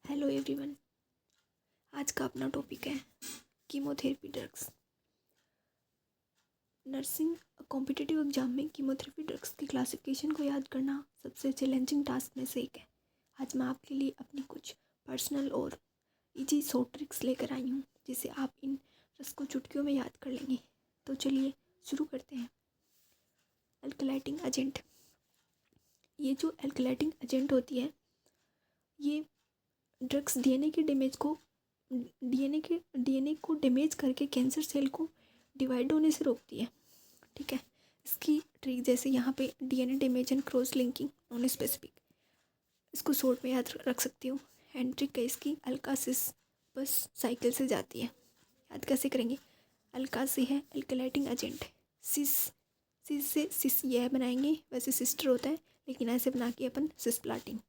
Hello everyone. आज का अपना टॉपिक है chemotherapy drugs. Nursing competitive exam में कीमोथेरेपी ड्रग्स की क्लासिफिकेशन को याद करना सबसे चैलेंजिंग टास्क में से एक है। आज मैं आपके लिए अपनी कुछ पर्सनल और इजी शॉर्ट ट्रिक्स लेकर आई हूँ जिसे आप इन ड्रग्स को चुटकियों में याद कर लेंगे। तो चलिए शुरू करते हैं। अल्कलाइटिंग एजेंट। ये जो अल्कलाइटिंग एजेंट होती है, ये ड्रग्स डीएनए को डैमेज करके कैंसर सेल को डिवाइड होने से रोकती है। ठीक है, इसकी ट्रिक जैसे यहाँ पे DNA damage and cross linking non specific, इसको शॉर्ट में याद रख सकती हूँ। एंड ट्रिक है इसकी अल्कासिस बस साइकिल से जाती है। याद कैसे करेंगे? अल्कासी है अल्कलाइटिंग एजेंट। सिस सिस से सिस यह बनाएंगे, वैसे सिस्टर होता है लेकिन ऐसे बना के अपन सिस्प्लाटिन।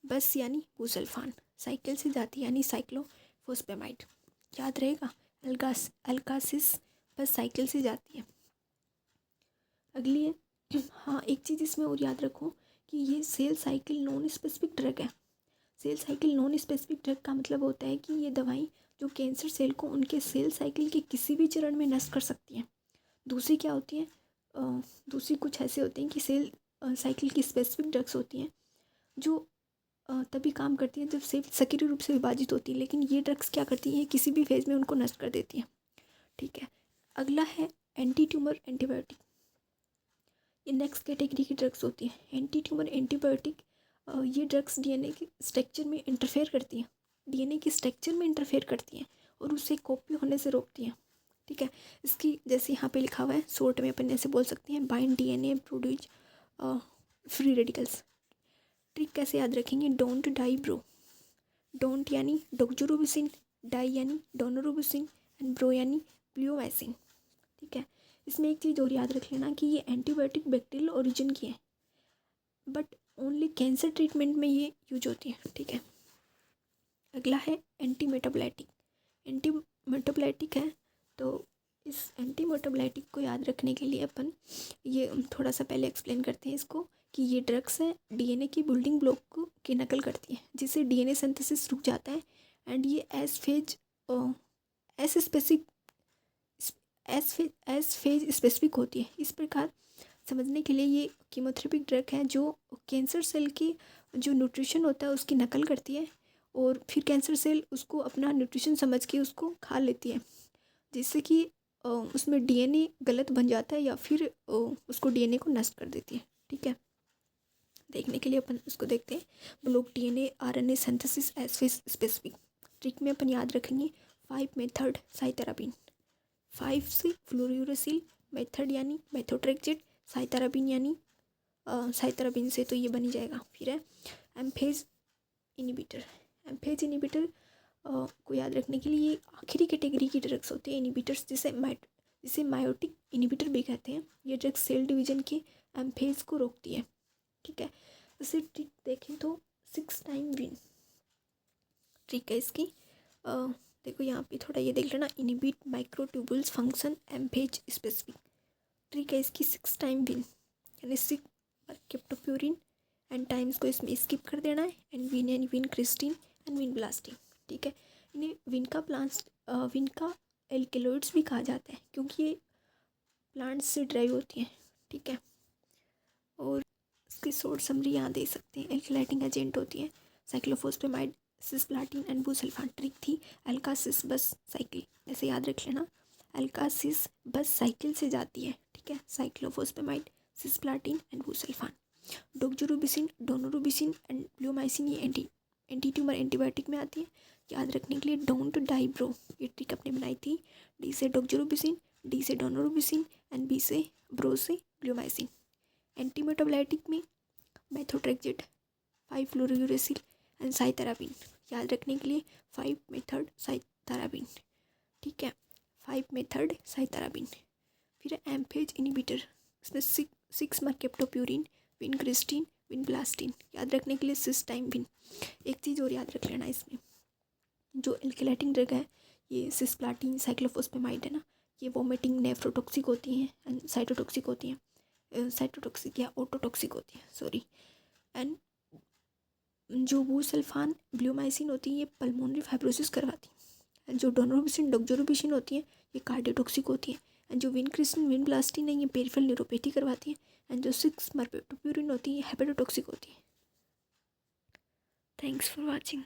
बस यानी बुसल्फान, साइकिल से जाती यानी साइक्लोफॉस्फेमाइड। याद रहेगा, अल्कासिस बस साइकिल से जाती है। अगली है हाँ, एक चीज़ इसमें और याद रखो कि ये cell cycle non specific drug है। Cell cycle non specific drug का मतलब होता है कि ये दवाई जो कैंसर सेल को उनके सेल साइकिल के किसी भी चरण में नष्ट कर सकती है। दूसरी क्या होती है, दूसरी कुछ ऐसे होते हैं कि सेल साइकिल की स्पेसिफिक ड्रग्स होती हैं जो तभी काम करती हैं जब सेल सक्रिय रूप से विभाजित होती है, लेकिन ये ड्रग्स क्या करती हैं, किसी भी फेज में उनको नष्ट कर देती हैं। ठीक है, अगला है एंटी ट्यूमर एंटीबायोटिक। ये नेक्स्ट कैटेगरी की ड्रग्स होती है। एंटी ट्यूमर एंटीबायोटिक, ये ड्रग्स डीएनए के स्ट्रक्चर में इंटरफेयर करती हैं, डीएनए के स्ट्रक्चर में इंटरफेयर करती हैं और उसे कॉपी होने से रोकती हैं। ठीक है, इसकी जैसे यहाँ पे लिखा हुआ है, शॉर्ट में अपन ऐसे बोल सकते हैं, bind DNA produce free radicals. Trick कैसे याद रखेंगे? Don't die bro. डोंट यानी डोक्सोरोबिसिन, डाई यानी डोनोरोबिसिन एंड ब्रो यानी ब्लियोमाइसिन। ठीक है, इसमें एक चीज़ और याद रख लेना कि ये एंटीबायोटिक बैक्टीरियल ओरिजिन की है, बट ओनली कैंसर ट्रीटमेंट में ये यूज होती है। ठीक है, अगला है एंटी मेटाबोलाइटिक। एंटी मेटाबोलाइटिक है, तो इस एंटी मेटाबोलाइटिक को याद रखने के लिए अपन ये थोड़ा सा पहले एक्सप्लेन करते हैं इसको कि ये ड्रग्स है डीएनए की बिल्डिंग ब्लॉक को की नकल करती है, जिससे डीएनए सिंथेसिस रुक जाता है एंड ये एस फेज स्पेसिफिक होती है। इस प्रकार समझने के लिए ये कीमोथेरेपिक ड्रग है जो कैंसर सेल की जो न्यूट्रिशन होता है उसकी नकल करती है और फिर कैंसर सेल उसको अपना न्यूट्रिशन समझ के उसको खा लेती है, जिससे कि उसमें डीएनए गलत बन जाता है या फिर उसको डीएनए को नष्ट कर देती है। ठीक है, देखने के लिए अपन उसको देखते हैं। Block DNA RNA synthesis as phase specific. Trick में अपन याद रखेंगे 5 मेथड साइथेरापिन। 5 से फ्लोरोयूरेसिल, मेथड यानी मेथोट्रेक्सेट, साइथेरापिन यानी साइथेरापिन से तो ये बन ही जाएगा। फिर है एम्फेज इनिबिटर। एम्फेज इनिबिटर को याद रखने के लिए ये आखिरी कैटेगरी की ड्रग्स होती है इनिबिटर्स, जिसे मायोटिक इनिबिटर भी कहते हैं। ये ड्रग्स सेल डिवीजन के एम्फेज को रोकती है। ठीक है, इसे ट्रिक देखें तो 6 टाइम विन। ट्रिक है इसकी, देखो यहाँ पे थोड़ा ये देख लेना, inhibit microtubules function M phase specific. Trick है इसकी 6 टाइम विन, यानी 6 केप्टोप्यूरिन एंड टाइम्स को इसमें स्किप कर देना है and win Christine and win blasting. ठीक है, इन्हें विन का एल्केलॉइड्स भी कहा जाता है क्योंकि ये प्लांट्स से ड्राइव होती हैं। ठीक है, और इसकी शॉर्ट समरी यहाँ दे सकते हैं। एल्कलाइटिंग एजेंट होती है साइक्लोफॉस्फेमाइड, सिस्प्लाटिन एंड बुसल्फान। ट्रिक थी अल्कासिस बस साइकिल, ऐसे याद रख लेना, अल्कासिस बस साइकिल से जाती है। ठीक है, cyclophosphamide, cisplatin and busulfan. Doxorubicin, daunorubicin and bleomycin ये एंटी ट्यूमर एंटीबायोटिक में आती है। याद रखने के लिए डोंट डाई ब्रो, ये ट्रिक अपने बनाई थी। डी से डोक्सोरोबिसिन, डी से डोनोरोबिसिन एंड बी से ब्रो से ब्लियोमाइसिन। एंटी मेटाबोलाइटिक में मेथोट्रेक्सेट, 5 फ्लोरोयूरेसिल एंड साइथेरापिन। याद रखने के लिए 5 मेथड साइथेरापिन। ठीक है, 5 मेथड साइथेरापिन। फिर एम्फेज इनिबिटर, इसमें 6 मर्केप्टोप्यूरिन, विन क्रिस्टीन, विन ब्लास्टिन। याद रखने के लिए 6 टाइम विन। एक चीज़ और याद रख लेना, इसमें जो एल्केलाइटिंग ड्रग है ये सिस्प्लाटिन साइक्लोफॉस्फेमाइड है ना, ये वोमिटिंग नेफ्रोटॉक्सिक होती हैं एंड साइटोटॉक्सिक होती हैं, साइटोटॉक्सिक या ऑटोटॉक्सिक होती है, सॉरी। एंड जो बुसल्फान ब्लूमाइसिन होती है ये पल्मोनरी फाइब्रोसिस करवाती है। जो डोनोरोबिसिन डोक्सोरोबिसिन होती है ये कार्डियोटॉक्सिक होती है। एंड जो विनक्रिस्टिन विनब्लास्टिन है ये पेरिफेरल न्यूरोपैथी करवाती है। एंड जो 6 मरपेटोप्यूरिन होती है ये हेपेटोटॉक्सिक होती है। Thanks for watching.